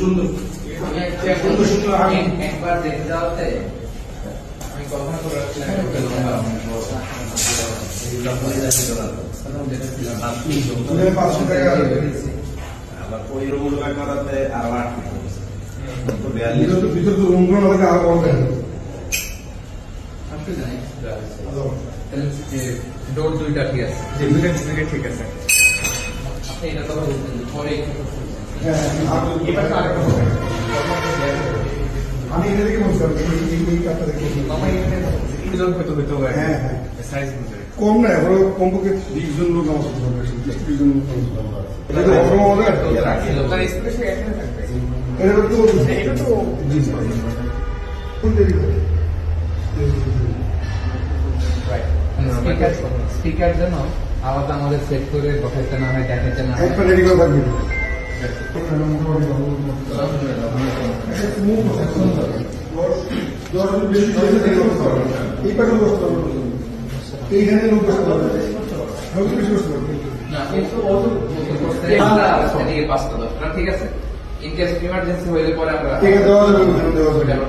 সুন্দর আমি একবার দেখতে যাওয়াতে আমি কল্পনা করে রাখছিলাম আবার ওই রুমগুলো করাতে আরো 8 ভিতরে তো রুমগুলো না থাকে আরো বড় থাকে ডোর দুইটা ঠিক আছে ঠিক আছে আপনি এটা তো বলছেন পরে আমি এটা দেখে বলছিলাম এই কাপটা দেখে কম না এবার কমপক্ষে 20 জন লোক নামাজ পড়তে পারবে 20 জন লোক এটা তো অগ্রম হবে এটা তো কোন দেরি স্পিকার জন্য আলাদা আমাদের সেট করে বসাইতে না হয় দেখাইতে না হয় একবার রেডি করে থাকবে এইখানে লোক বসতে পারবে বেশি বসতে পারবে না কিন্তু পাঁচটা 10টা ঠিক আছে ইন কেস ইমার্জেন্সি হইলে পরে আমরা ঠিক আছে দেওয়া যাবে